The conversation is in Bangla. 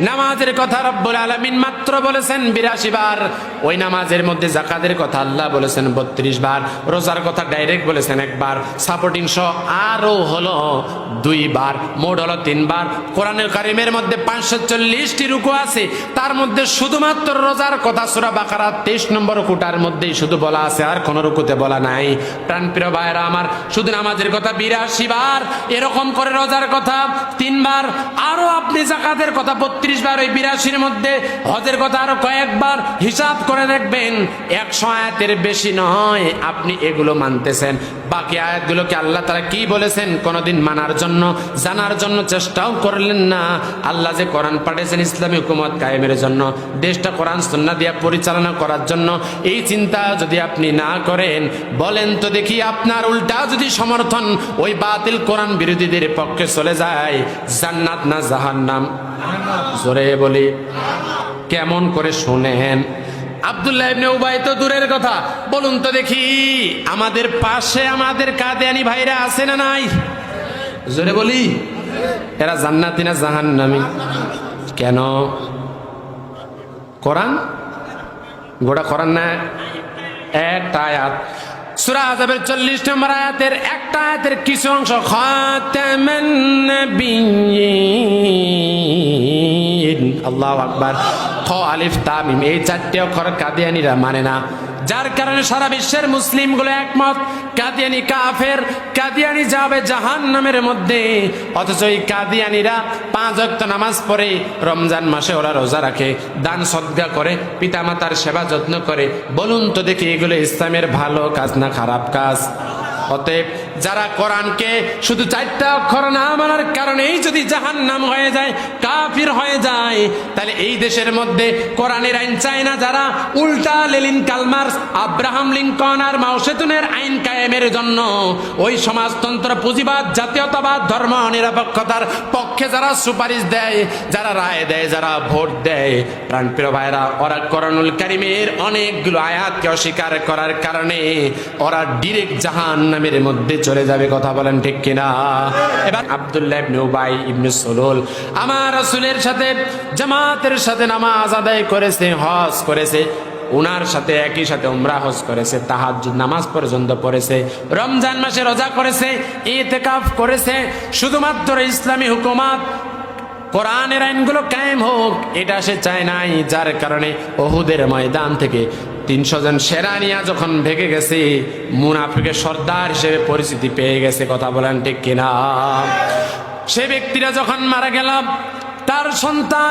নামাজের কথা রব্বুল আলামিন মাত্র বলেছেন 82 বার, ওই নামাজের মধ্যে যাকাতের কথা আল্লাহ বলেছেন 32 বার, রোজার কথা ডাইরেক্ট বলেছেন একবার, সাপোর্টিং সহ আরো হলো 2 বার, মোট হলো 3 বার। কোরআনুল কারীমের মধ্যে 540টি রুকু আছে, তার মধ্যে শুধুমাত্র রোজার কথা সূরা বাকারা 23 নম্বর রুকুটার মধ্যেই শুধু বলা আছে, আর কোন রুকুতে বলা নাই। প্রাণপ্রিয় ভাইরা আমার, শুধু নামাজের কথা 82 বার, এরকম করে রোজার কথা 3 বার, আরো আপনি যাকাতের কথা 32 বার, ওই 82-র মধ্যে হজের কথা আরো কয়েকবার, হিসাব করে দেখবেন 100 আয়াতের বেশি নয় আপনি এগুলো মানতেছেন। বাকি আয়াতগুলোকে আল্লাহ তাআলা কি বলেছেন কোনোদিন মানার জন্য, জানার জন্য চেষ্টাও করলেন না। আল্লাহ যে কোরআন পাঠিয়েছেন ইসলামী হুকুমত কায়েমের জন্য, দেশটা কোরআন সুন্নাহ দিয়ে পরিচালনা করার জন্য, এই চিন্তা যদি আপনি না করেন, বলেন তো দেখি আপনার উল্টা যদি সমর্থন ওই বাতিল কোরআন বিরোধীদের পক্ষে চলে যায়, জান্নাত না জাহান্নাম? জোরে বলি, কেমন করে শুনেন। আব্দুল্লাহ ইবনে উবাই তো দূরের কথা, বলুন তো দেখি আমাদের পাশে আমাদের কাদিয়ানী ভাইরা আছে না নাই? জোরে বলি, এরা জান্নাতি না জাহান্নামী? কেন? কোরআন গোটা কোরআন না একটা আয়াত, সূরা আযাবের 40 নম্বর আয়াতের একটা আয়াতের কিছু অংশ, খাতামান নাবিয়্যিন, আল্লাহু আকবার, খ আলিফ তা মিম, এই 4টে অক্ষর কাদিয়ানীরা মানে না, যার কারণে সারা বিশ্বের মুসলিমগুলো একমত কাদিয়ানী কাফের, কাদিয়ানী যাবে জাহান্নামের মধ্যে। অথচ এই কাদিয়ানীরা 5 ওয়াক্ত নামাজ পড়ে, রমজান মাসে ওরা রোজা রাখে, দান সদকা করে, পিতামাতার সেবা যত্ন করে। বলুন তো দেখি এগুলো ইসলামের ভালো কাজ না খারাপ কাজ? অতএব যারা কোরআনকে শুধু 4টা অক্ষর না মানার কারণেই যদি জাহান্নাম হয়ে যায়, কাফির হয়ে যায়, তাহলে এই দেশের মধ্যে কোরআনের আইন চায় না যারা, উল্টা লেনিন, কালমার্স, আব্রাহাম লিঙ্কন আর মাও সেতুনের আইন কায়েমের জন্য ওই সমাজতন্ত্র, পুঁজিবাদ, জাতীয়তাবাদ, ধর্ম নিরপেক্ষতার পক্ষে যারা সুপারিশ দেয়, যারা রায় দেয়, যারা ভোট দেয়, প্রাণপ্রিয় ভাইরা, ওরা কোরআনুল কারীমের অনেকগুলো আয়াতকে অস্বীকার করার কারণে ওরা ডিরেক্ট জাহান্নামের মধ্যে চলে যাবে। কথা বলেন ঠিক কিনা? এবার আব্দুল্লাহ ইবনে উবাই ইবনে সুলুল আমার রাসূলের সাথে জামাতের সাথে নামাজ আদায় করেছে, হজ করেছে, উনার সাথে একই সাথে উমরা হজ করেছে, তাহাজ্জুদ নামাজ পর্যন্ত পড়েছে, রমজান মাসে রোজা করেছে, ইতিকাফ করেছে, শুধুমাত্র ইসলামী হুকুমত কোরআনের আইনগুলো কায়েম হোক এটা সে চায় নাই। যার কারণে উহুদের ময়দান থেকে 300 জন সেনানিয়া যখন ভেগে গেছে, মুনাফিকের সর্দার হিসেবে পরিচিতি পেয়ে গেছে। কথা বলেন ঠিক কিনা? সে ব্যক্তিরা যখন মারা গেল, তার সন্তান